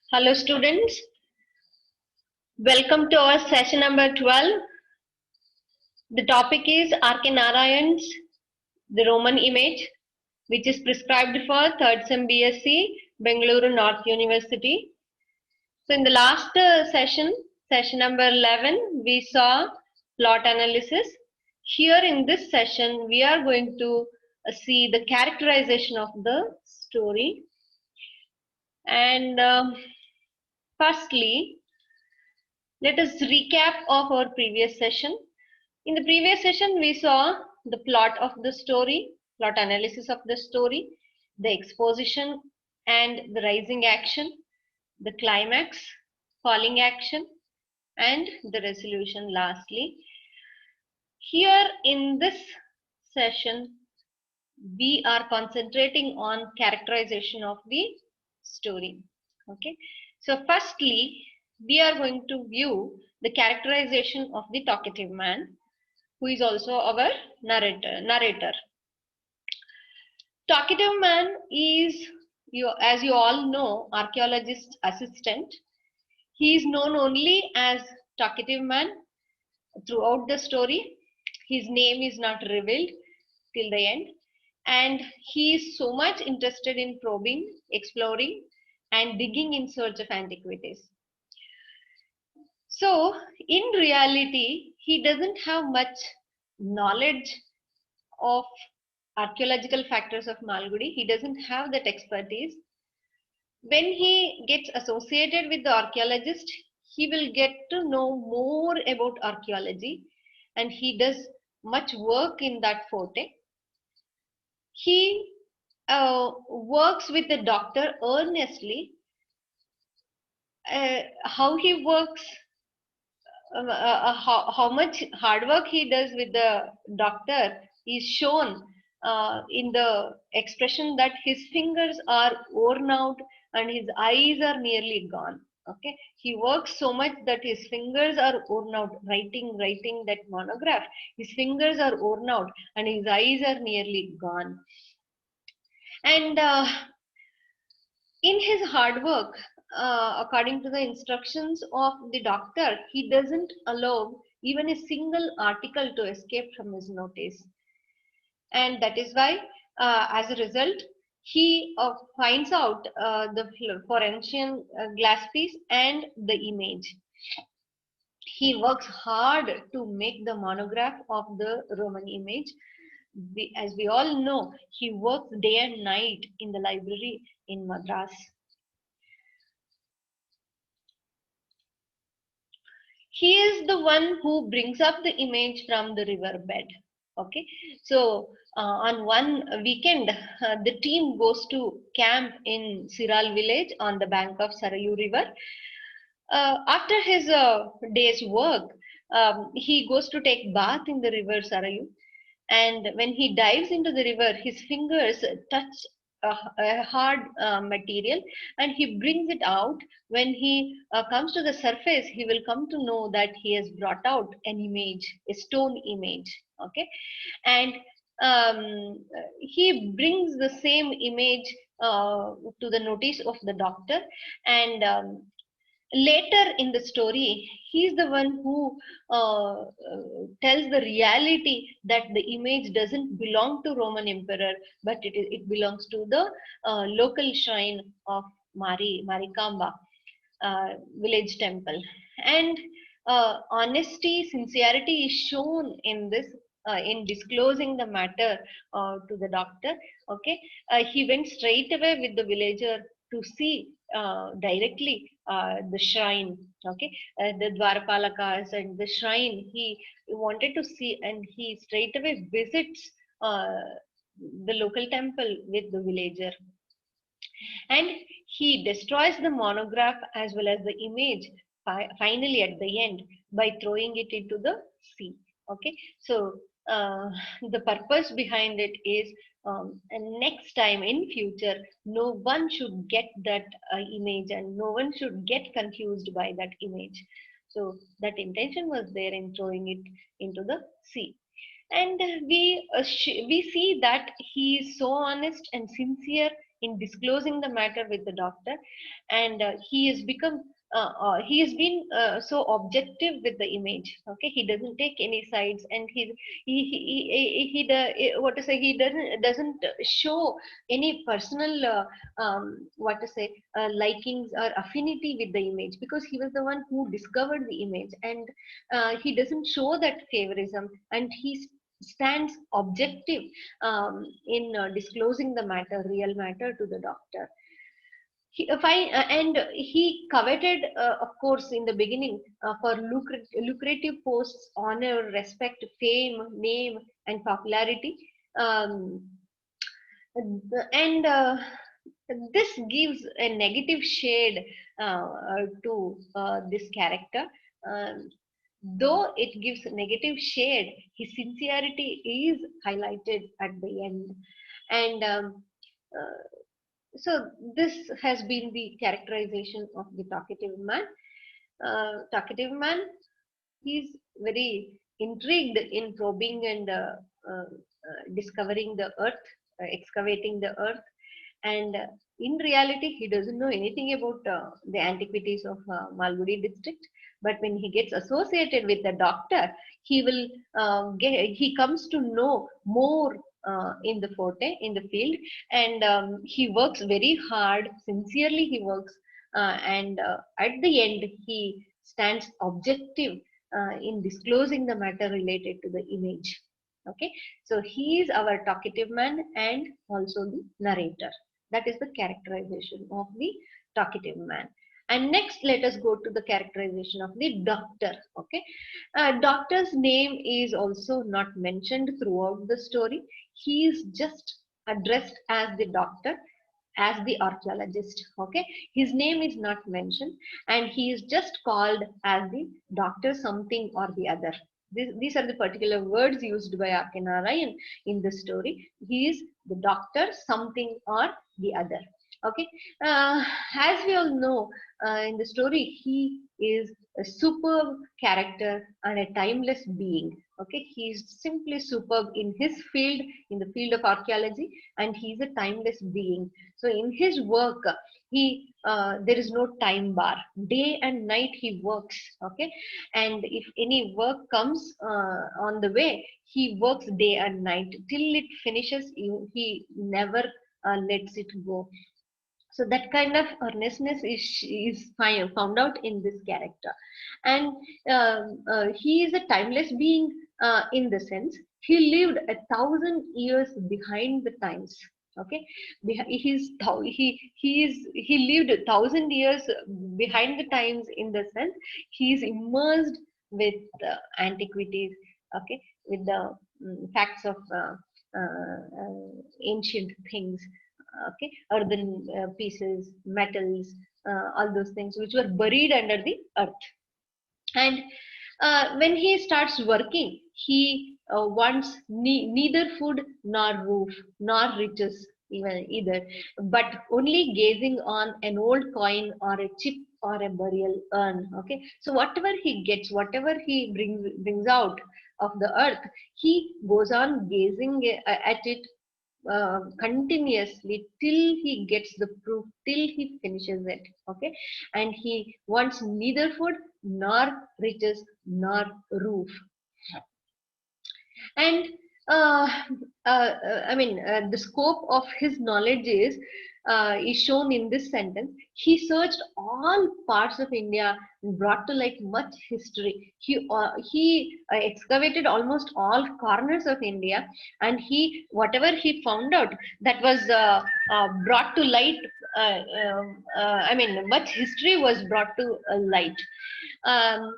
Hello students, welcome to our session number 12. The topic is R.K. Narayan's The Roman Image, which is prescribed for 3rd Sem BSc, Bengaluru North University. So in the last session number 11, we saw plot analysis. Here in this session, we are going to see the characterization of the story. And firstly, let us recap of our previous session. In the previous session, we saw the plot of the story, plot analysis of the story, the exposition and the rising action, the climax, falling action, and the resolution lastly. Here in this session, we are concentrating on characterization of the story. Okay. So firstly, we are going to view the characterization of the talkative man, who is also our narrator. Talkative man is, as you all know, archaeologist assistant. He is known only as talkative man throughout the story. His name is not revealed till the end, and he is so much interested in probing, exploring, and digging in search of antiquities. So, in reality, he doesn't have much knowledge of archaeological factors of Malgudi. He doesn't have that expertise. When he gets associated with the archaeologist, he will get to know more about archaeology, and he does much work in that forte. He works with the doctor earnestly. How he works, how much hard work he does with the doctor is shown in the expression that his fingers are worn out and his eyes are nearly gone. Okay, he works so much that his fingers are worn out writing that monograph. His fingers are worn out and his eyes are nearly gone. And in his hard work, according to the instructions of the doctor, he doesn't allow even a single article to escape from his notice. And that is why, as a result, he finds out the forensic glass piece and the image. He works hard to make the monograph of the Roman image. As we all know, he works day and night in the library in Madras. He is the one who brings up the image from the riverbed. Okay, so on one weekend, the team goes to camp in Siral village on the bank of Sarayu river. After his day's work, he goes to take bath in the river Sarayu, and when he dives into the river, his fingers touch a hard material, and he brings it out. When he comes to the surface, he will come to know that he has brought out an image, a stone image. Okay, and he brings the same image to the notice of the doctor, and later in the story, he's the one who tells the reality that the image doesn't belong to Roman emperor, but it belongs to the local shrine of Marikamba village temple. And honesty, sincerity is shown in this, in disclosing the matter to the doctor. Okay, he went straight away with the villager to see directly the shrine. Okay, the Dwarapalakas and the shrine he wanted to see, and he straight away visits the local temple with the villager, and he destroys the monograph as well as the image finally at the end by throwing it into the sea. Okay, so the purpose behind it is, and next time in future, no one should get that image, and no one should get confused by that image. So that intention was there in throwing it into the sea. And we see that he is so honest and sincere in disclosing the matter with the doctor, and he has been so objective with the image. Okay, he doesn't take any sides, and what to say, he doesn't show any personal what to say likings or affinity with the image, because he was the one who discovered the image, and he doesn't show that favorism, and he stands objective in disclosing the matter, real matter, to the doctor. And he coveted, of course, in the beginning, for lucrative posts, honor, respect, fame, name, and popularity. Um, and this gives a negative shade to this character. Um, though it gives a negative shade, his sincerity is highlighted at the end. And so this has been the characterization of the talkative man. Talkative man, he's very intrigued in probing and discovering the earth, excavating the earth, and in reality he doesn't know anything about the antiquities of Malgudi district. But when he gets associated with the doctor, he will he comes to know more in the forte, in the field, and he works very hard, sincerely he works, and at the end he stands objective in disclosing the matter related to the image. Okay, so he is our talkative man and also the narrator. That is the characterization of the talkative man. And next, let us go to the characterization of the doctor. Okay, doctor's name is also not mentioned throughout the story. He is just addressed as the doctor, as the archaeologist. Okay, his name is not mentioned, and he is just called as the doctor something or the other. These are the particular words used by R.K. Narayan in the story. He is the doctor something or the other. Okay, as we all know, in the story, he is a superb character and a timeless being. Okay, he is simply superb in his field, in the field of archaeology, and he is a timeless being. So in his work, he there is no time bar. Day and night he works. Okay, and if any work comes on the way, he works day and night till it finishes. He never lets it go. So that kind of earnestness is found out in this character. And he is a timeless being in the sense he lived 1,000 years behind the times. Okay, he lived 1,000 years behind the times, in the sense he is immersed with antiquities. Okay, with the facts of ancient things. Okay, earthen pieces, metals, all those things which were buried under the earth. And when he starts working, he wants neither food nor roof nor riches, even either, but only gazing on an old coin or a chip or a burial urn. Okay, so whatever he gets, whatever he brings out of the earth, he goes on gazing at it continuously till he gets the proof, till he finishes it. Okay, and he wants neither food nor riches nor roof. And uh, I mean, the scope of his knowledge is shown in this sentence. He searched all parts of India and brought to light much history. He excavated almost all corners of India, and he whatever he found out, that was brought to light. I mean, much history was brought to light. Um,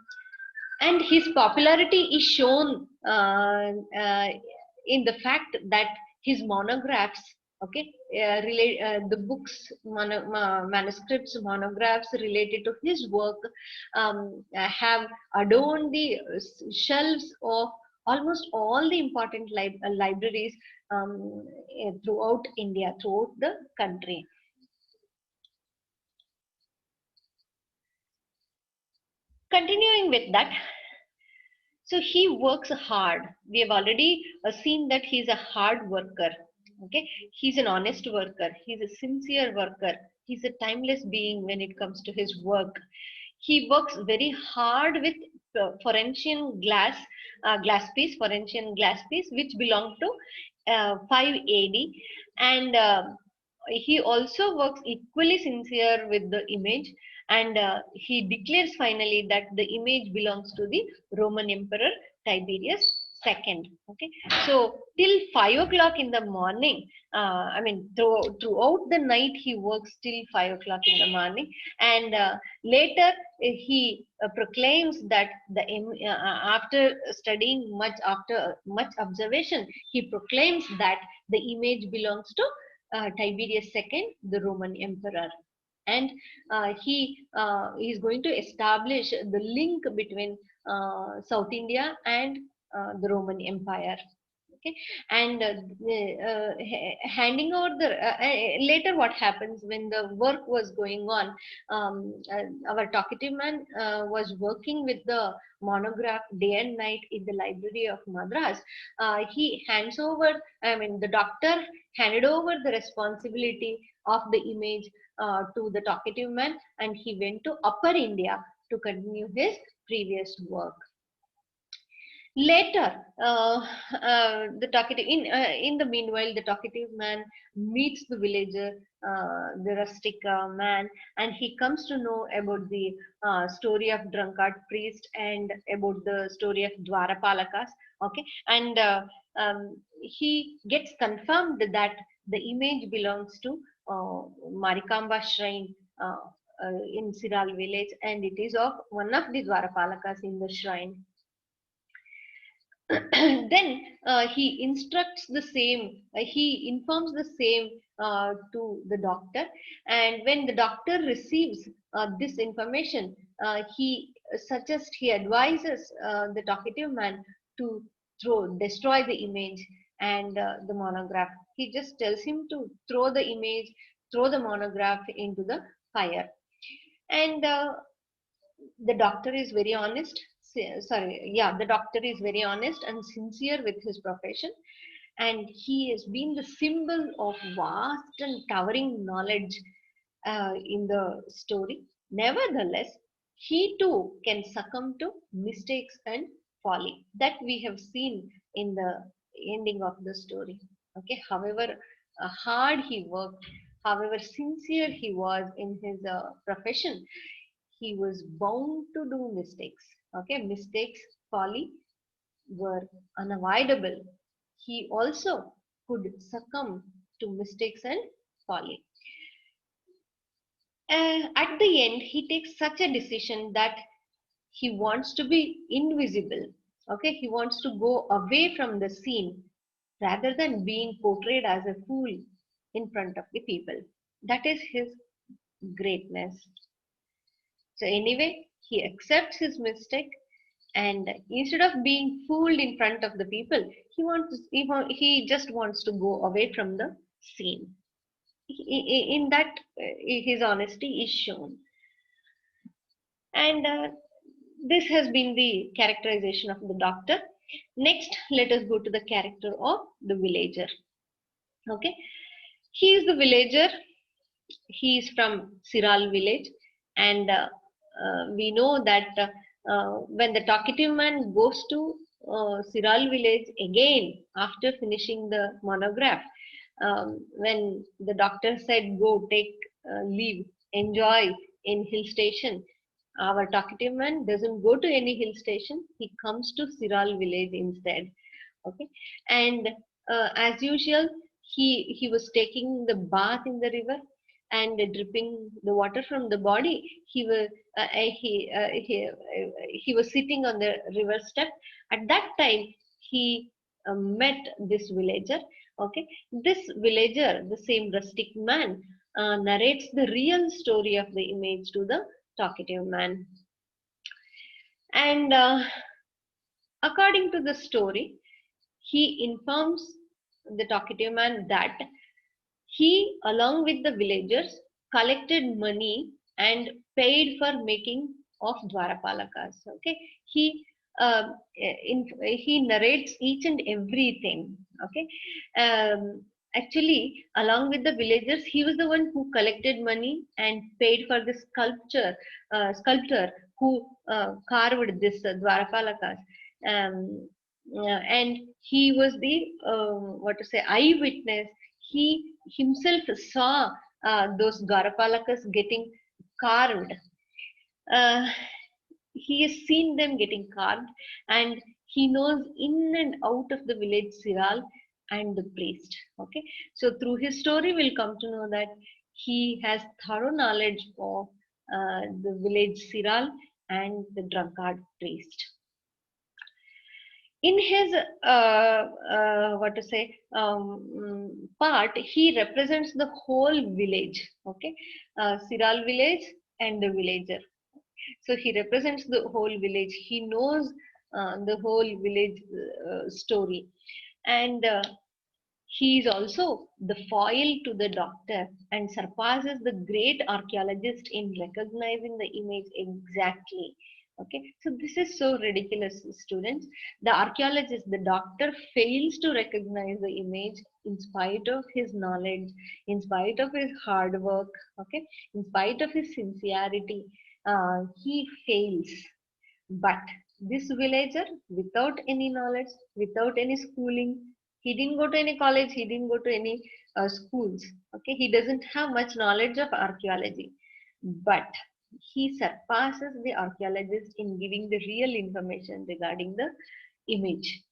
and his popularity is shown in the fact that his monographs, okay, the books, manuscripts, monographs related to his work have adorned the shelves of almost all the important libraries throughout India, throughout the country. Continuing with that, so he works hard. We have already seen that he's a hard worker. Okay, he's an honest worker, he's a sincere worker, he's a timeless being when it comes to his work. He works very hard with Florentine glass piece which belonged to 5 AD, and he also works equally sincere with the image, and he declares finally that the image belongs to the Roman Emperor Tiberius II. Okay, so till 5 o'clock in the morning, throughout the night he works till 5 o'clock in the morning, and later he proclaims that after studying much, after much observation, he proclaims that the image belongs to Tiberius II, the Roman emperor. And he is going to establish the link between South India and the Roman Empire. Okay, and handing over the later, what happens when the work was going on, our talkative man was working with the monograph day and night in the library of Madras. He hands over, the doctor handed over the responsibility of the image to the talkative man, and he went to Upper India to continue his previous work. Later, the talkative in the meanwhile, the talkative man meets the villager, the rustic man, and he comes to know about the story of drunkard priest and about the story of Dwarapalakas. Okay, and he gets confirmed that the image belongs to Marikamba shrine in Siral village, and it is of one of the Dwarapalakas in the shrine. Then he instructs the same, he informs the same to the doctor, and when the doctor receives this information, he advises the talkative man to destroy the image and the monograph. He just tells him to throw the image, throw the monograph into the fire, and the doctor is very honest. The doctor is very honest and sincere with his profession, and he has been the symbol of vast and towering knowledge in the story. Nevertheless, he too can succumb to mistakes and folly that we have seen in the ending of the story. Okay, however hard he worked, however sincere he was in his profession, he was bound to do mistakes. Okay, mistakes, folly were unavoidable. He also could succumb to mistakes and folly. At the end, he takes such a decision that he wants to be invisible. Okay, he wants to go away from the scene rather than being portrayed as a fool in front of the people. That is his greatness. So anyway, he accepts his mistake, and instead of being fooled in front of the people, he just wants to go away from the scene. In that, his honesty is shown, and this has been the characterization of the doctor. Next, let us go to the character of the villager. Okay, he is the villager. He is from Siral village, and we know that when the talkative man goes to Siral village again after finishing the monograph, when the doctor said, "Go take leave, enjoy in hill station," our talkative man doesn't go to any hill station. He comes to Siral village instead. Okay, and as usual, he was taking the bath in the river and dripping the water from the body. He was sitting on the river step. At that time, he met this villager. Okay, this villager, the same rustic man, narrates the real story of the image to the talkative man, and according to the story, he informs the talkative man that he, along with the villagers, collected money and paid for making of Dwarapalakas. Okay, he he narrates each and everything. Okay, actually, along with the villagers, he was the one who collected money and paid for the sculptor who carved this Dwarapalakas. Um, and he was the what to say eyewitness. He himself saw those Dwarapalakas getting carved. Uh, he has seen them getting carved, and he knows in and out of the village Siral and the priest. Okay, so through his story, we'll come to know that he has thorough knowledge of the village Siral and the drunkard priest. In his what to say part, he represents the whole village. Okay, Siral village and the villager, so he represents the whole village. He knows the whole village story, and he is also the foil to the doctor and surpasses the great archaeologist in recognizing the image exactly. Okay, so this is so ridiculous, students. The archaeologist, the doctor, fails to recognize the image in spite of his knowledge, in spite of his hard work, okay, in spite of his sincerity. He fails. But this villager, without any knowledge, without any schooling, he didn't go to any college, he didn't go to any schools. Okay, he doesn't have much knowledge of archaeology, but he surpasses the archaeologist in giving the real information regarding the image.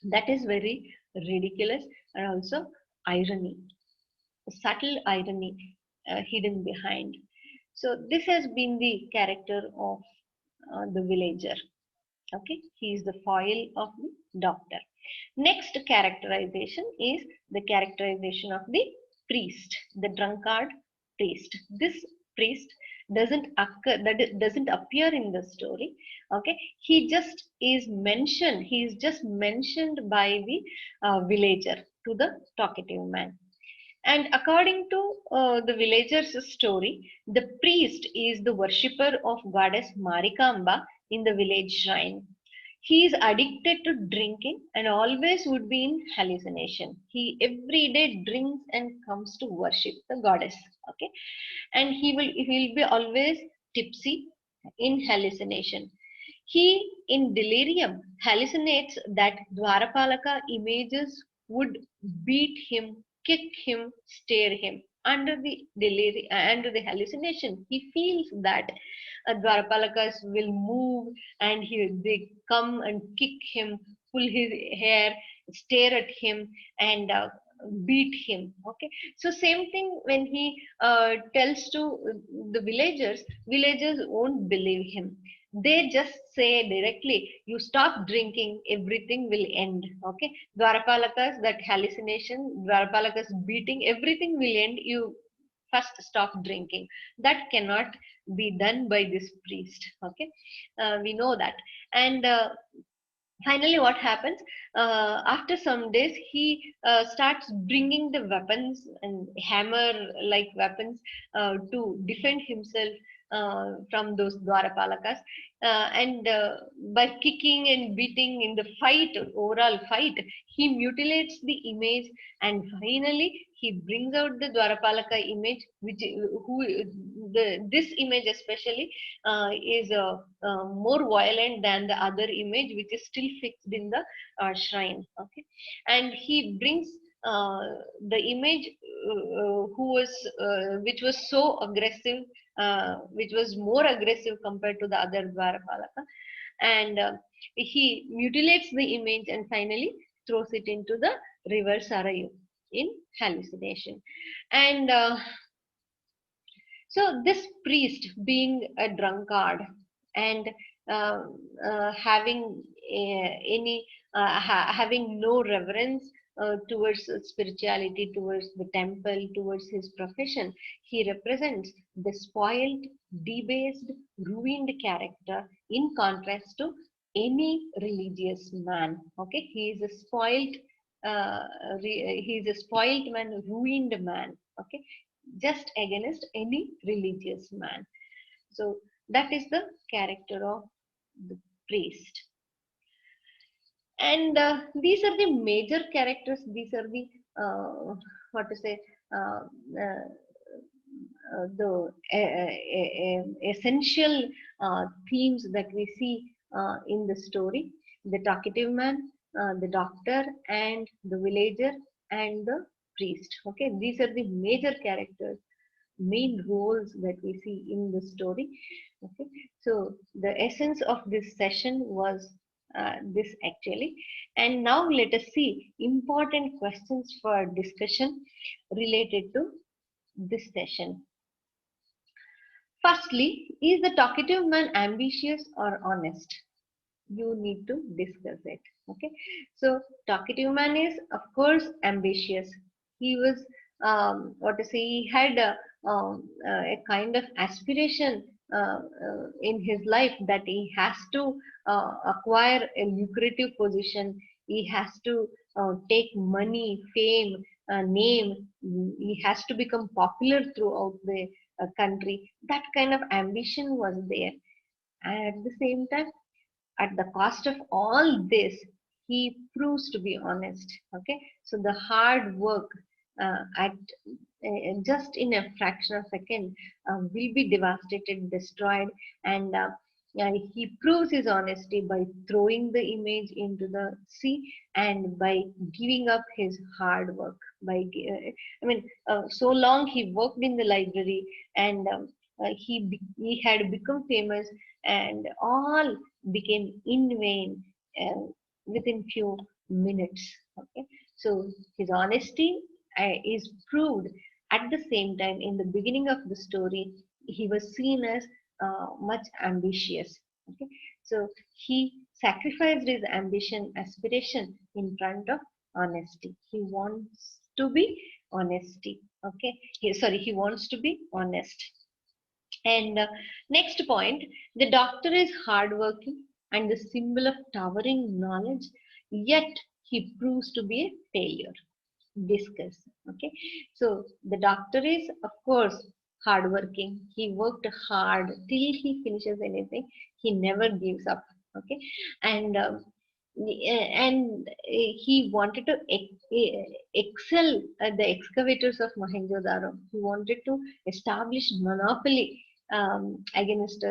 That is very ridiculous and also irony, subtle irony hidden behind. So this has been the character of the villager. Okay, he is the foil of the doctor. Next characterization is the characterization of the priest, the drunkard priest. This priest doesn't appear in the story. Okay, he just is mentioned. He is just mentioned by the villager to the talkative man. And according to the villagers' story, the priest is the worshipper of goddess Marikamba in the village shrine. He is addicted to drinking and always would be in hallucination. He every day drinks and comes to worship the goddess. Okay, and he will be always tipsy in hallucination. He, in delirium, hallucinates that Dwarapalaka images would beat him, kick him, stare him. Under the hallucination, he feels that Dwarapalakas will move and they come and kick him, pull his hair, stare at him, and beat him. Okay, so same thing when he tells to the villagers won't believe him. They just say directly, you stop drinking, everything will end. Okay, Dwarapalakas, that hallucination, Dwarapalakas beating, everything will end. You first stop drinking. That cannot be done by this priest. Okay, we know that. And finally what happens, after some days he starts bringing the weapons and hammer like weapons to defend himself from those Dwarapalakas, and by kicking and beating in the fight, overall fight, he mutilates the image, and finally he brings out the Dwarapalaka image, which who this image especially is more violent than the other image, which is still fixed in the shrine. Okay, and he brings uh, the image who was which was so aggressive, which was more aggressive compared to the other Dwarapalaka, and he mutilates the image and finally throws it into the river Sarayu in hallucination. And so this priest, being a drunkard and uh, having having no reverence towards spirituality, towards the temple, towards his profession, he represents the spoiled, debased, ruined character in contrast to any religious man. Okay, he is a spoiled. He is a spoiled man, ruined man. Okay, just against any religious man. So that is the character of the priest. And these are the major characters. These are the what to say, uh, uh, the essential themes that we see in the story: the talkative man, the doctor, and the villager, and the priest. Okay, these are the major characters, main roles that we see in the story. Okay, so the essence of this session was this actually. And now let us see important questions for discussion related to this session. Firstly, is the talkative man ambitious or honest? You need to discuss it. Okay, so talkative man is of course ambitious. He was what to say, he had a kind of aspiration in his life that he has to acquire a lucrative position. He has to take money, fame, name. He has to become popular throughout the country. That kind of ambition was there, and at the same time, at the cost of all this, he proves to be honest. Okay, so the hard work at just in a fraction of a second will be devastated, destroyed, and he proves his honesty by throwing the image into the sea and by giving up his hard work. I mean, so long he worked in the library, and he had become famous, and all became in vain within few minutes. Okay, so his honesty is proved. At the same time, in the beginning of the story, he was seen as much ambitious. Okay, so he sacrificed his ambition, aspiration in front of honesty. He wants to be honesty. Okay, he wants to be honest. And next point, the doctor is hardworking and the symbol of towering knowledge, yet he proves to be a failure. Discuss. Okay, so the doctor is, of course, hardworking. He worked hard till he finishes anything. He never gives up. Okay, and he wanted to excel at the excavators of Mohenjo-daro. He wanted to establish monopoly against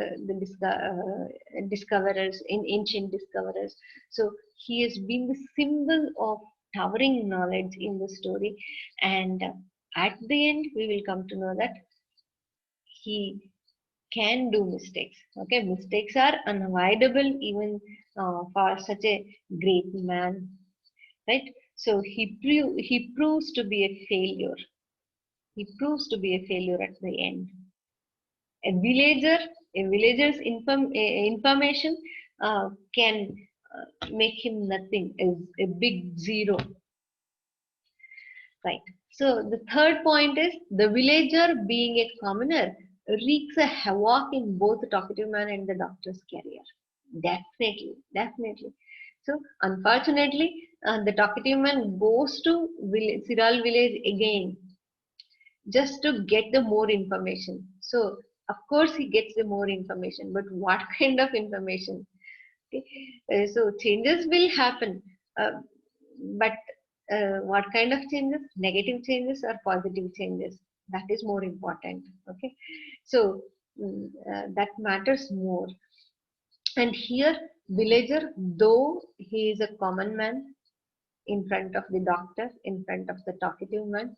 discoverers, in ancient discoverers. So he has been the symbol of towering knowledge in the story, and at the end we will come to know that he can do mistakes. Okay, mistakes are unavoidable even for such a great man, right? So he proves to be a failure. He proves to be a failure at the end. A villager, a villager's information can make him nothing, is a big zero, right? So the third point is the villager, being a commoner, wreaks a havoc in both the talkative man and the doctor's career. Definitely, definitely. So unfortunately, the talkative man goes to Siral village again just to get the more information. So of course he gets the more information, but what kind of information? Okay. So changes will happen, but what kind of changes? Negative changes or positive changes? That is more important. Okay, so that matters more. And here, villager, though he is a common man in front of the doctor, in front of the talkative man,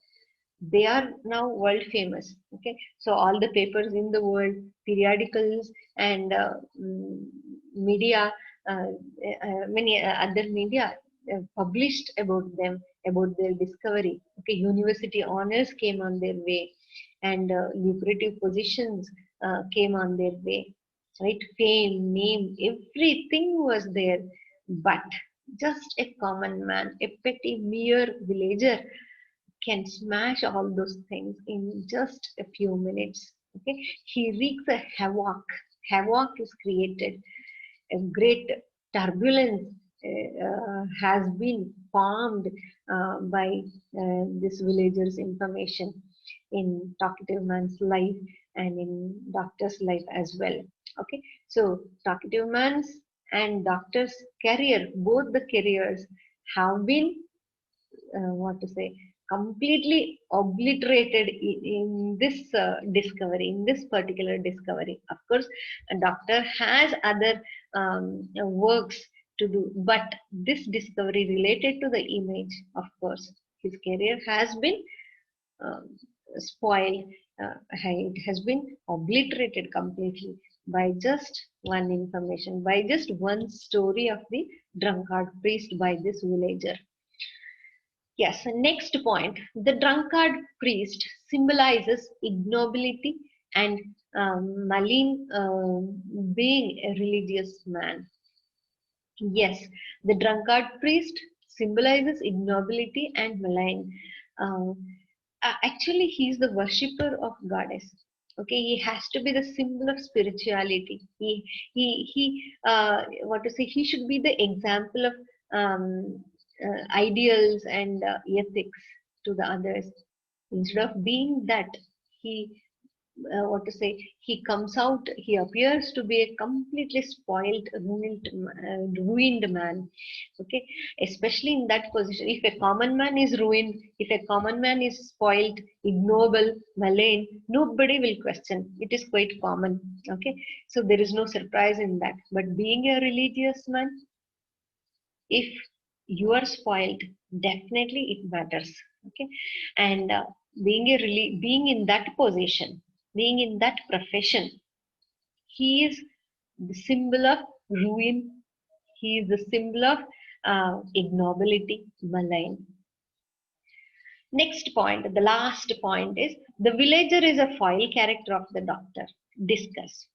they are now world famous. Okay, so all the papers in the world, periodicals, and media, uh, many other media published about them, about their discovery. Okay, university honors came on their way, and lucrative positions came on their way, right? Fame, name, everything was there. But just a common man, a petty mere villager, can smash all those things in just a few minutes. Okay, he wreaks a havoc. Havoc is created. A great turbulence has been formed by this villager's information in talkative man's life and in doctor's life as well. Okay, so talkative man's and doctor's career, both the careers have been what to say, completely obliterated in this discovery, in this particular discovery. Of course, a doctor has other works to do, but this discovery related to the image, of course, his career has been um, spoiled. It has been obliterated completely by just one information, by just one story of the drunkard priest by this villager. Yes, next point. The drunkard priest symbolizes ignobility and malign being a religious man. Yes, the drunkard priest symbolizes ignobility and malign. Uh, Actually, he is the worshipper of goddess. Okay, he has to be the symbol of spirituality. He what to say, he should be the example of ideals and ethics to the others. Instead of being that, he what to say, he comes out, he appears to be a completely spoiled, ruined man. Okay, especially in that position, if a common man is ruined, if a common man is spoiled, ignoble, malign, nobody will question. It is quite common. Okay, so there is no surprise in that. But being a religious man, if you are spoiled, definitely it matters. Okay, and being in that position, being in that profession, he is the symbol of ruin. He is the symbol of ignobility, malign. Next point, the last point is the villager is a foil character of the doctor. Discuss.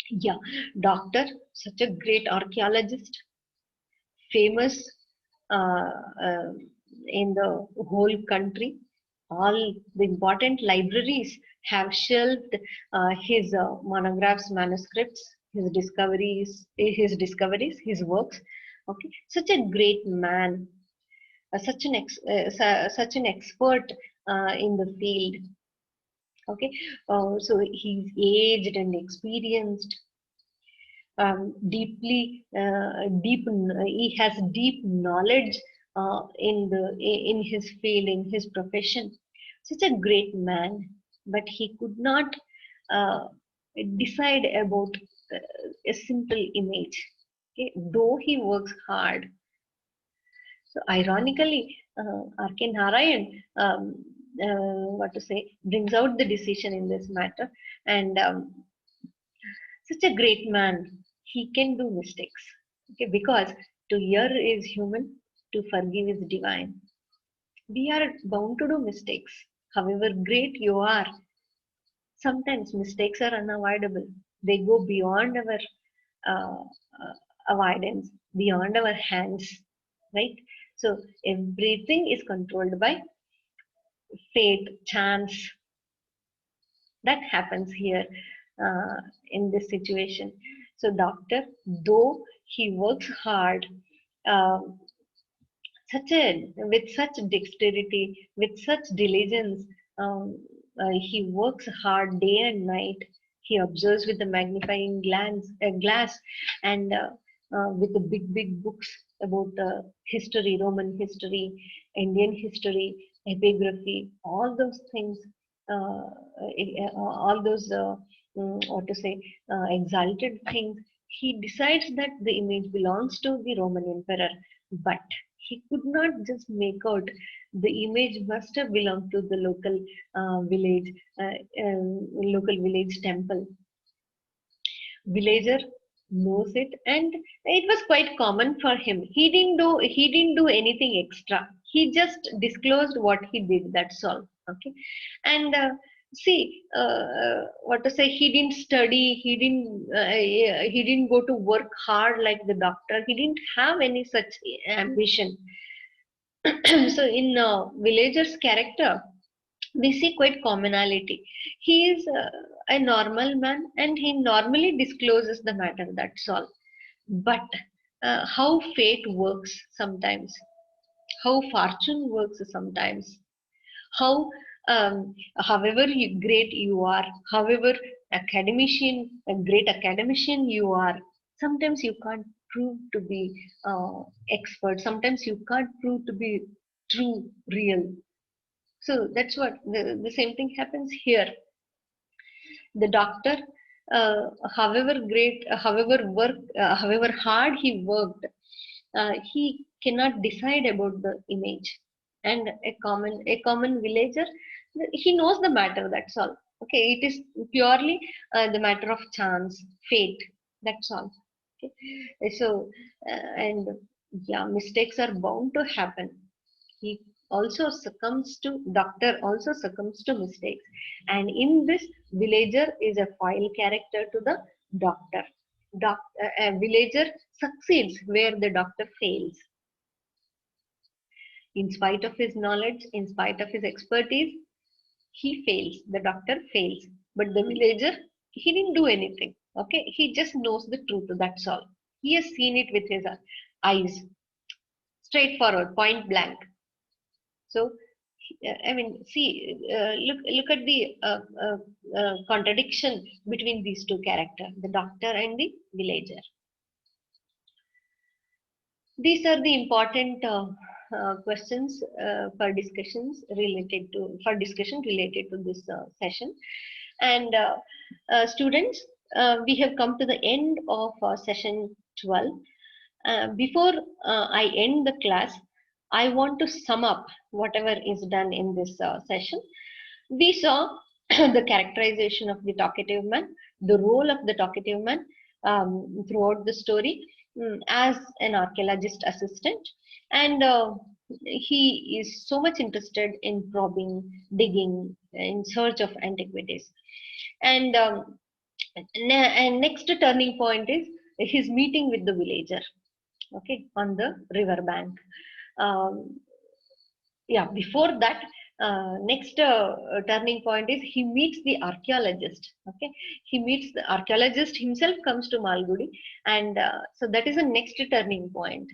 Yeah, doctor, such a great archaeologist, famous uh, uh, in the whole country. All the important libraries have shelved his monographs, manuscripts, his works. Okay, such a great man, such an expert in the field. Okay, so he's aged and experienced, he has deep knowledge in his field, in his profession. Such a great man, but he could not uh, decide about a simple image. Okay, though he works hard. So ironically, RK Narayan, what to say, brings out the decision in this matter. And such a great man, he can do mistakes. Okay, because to err is human, to forgive is divine. We are bound to do mistakes. However great you are, sometimes mistakes are unavoidable. They go beyond our uh, avoidance, beyond our hands, right? So everything is controlled by fate, chance. That happens here uh, in this situation. So doctor, though he works hard, um, with such dexterity, with such diligence, he works hard day and night. He observes with the magnifying glass, and with the big books about history, Roman history, Indian history, epigraphy, all those things, all those what to say, exalted things. He decides that the image belongs to the Roman emperor, but he could not just make out the image must have belonged to the village, local village temple. Villager knows it, and it was quite common for him. He didn't do anything extra. He just disclosed what he did. That's all. Okay, and see, what to say, he didn't study, he didn't go to work hard like the doctor. He didn't have any such ambition. So in villager's character, we see quite commonality. He is a normal man, and he normally discloses the matter. That's all. But how fate works sometimes, how fortune works sometimes, how however great you are, however a great academician you are, sometimes you can't prove to be expert. Sometimes you can't prove to be true, real. So that's what the same thing happens here. The doctor, however great, however hard he worked, he cannot decide about the image. And a common villager, he knows the matter. That's all. Okay, it is purely the matter of chance, fate. That's all. Okay, so and yeah, mistakes are bound to happen. He also succumbs to doctor also succumbs to mistakes, and in this, villager is a foil character to the doctor. A villager succeeds where the doctor fails. In spite of his knowledge, in spite of his expertise, he fails. The doctor fails, but the villager, he didn't do anything. Okay, he just knows the truth. That's all. He has seen it with his eyes, straightforward, point blank. So, I mean, see, look at the contradiction between these two characters, the doctor and the villager. These are the important questions for discussion related to this session. And students, we have come to the end of session 12. Before I end the class, I want to sum up whatever is done in this session. We saw the characterization of the talkative man, the role of the talkative man throughout the story, as an archaeologist assistant, and he is so much interested in probing, digging in search of antiquities. And, and next turning point is his meeting with the villager, okay, on the river bank. Yeah, before that, next turning point is he meets the archaeologist. Okay, he meets the archaeologist himself, comes to Malgudi, and so that is the next turning point.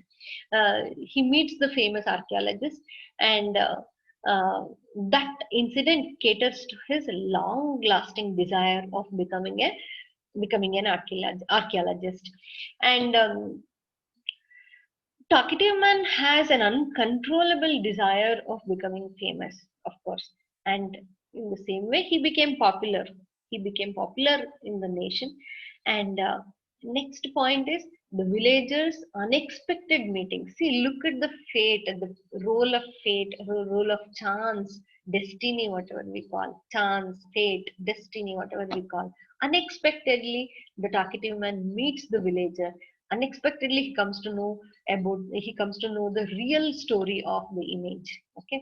He meets the famous archaeologist, and that incident caters to his long lasting desire of becoming an archaeologist. And talkative man has an uncontrollable desire of becoming famous, of course. And in the same way, he became popular. He became popular in the nation. And next point is the villagers' unexpected meeting. See, look at the fate, the role of fate, role of chance, destiny, whatever we call chance, fate, destiny, whatever we call. Unexpectedly, the talkative man meets the villager. Unexpectedly, he comes to know the real story of the image. Okay,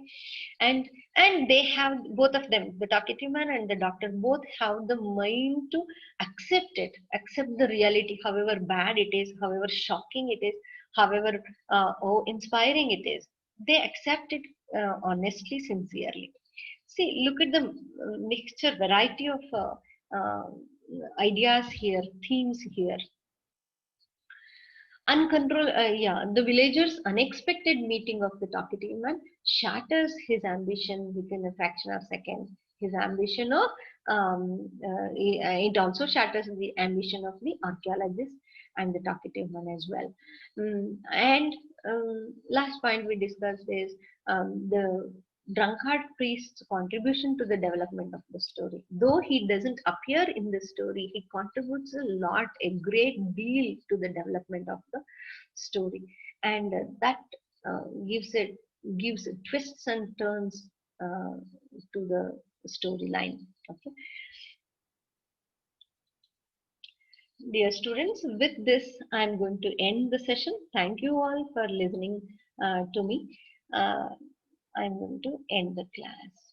and they have, both of them, the talkative man and the doctor, both have the mind to accept the reality, however bad it is, however shocking it is, however inspiring it is. They accept it honestly, sincerely. See, look at the mixture, variety of ideas here, themes here. The villager's unexpected meeting of the talkative man shatters his ambition within a fraction of a second. His ambition of it also shatters the ambition of the archaeologist and the talkative man as well. And last point we discussed is the drunkard priest's contribution to the development of the story. Though he doesn't appear in the story, he contributes a great deal to the development of the story, and that gives twists and turns to the storyline. Okay, dear students, with this I am going to end the session. Thank you all for listening to me. I'm going to end the class.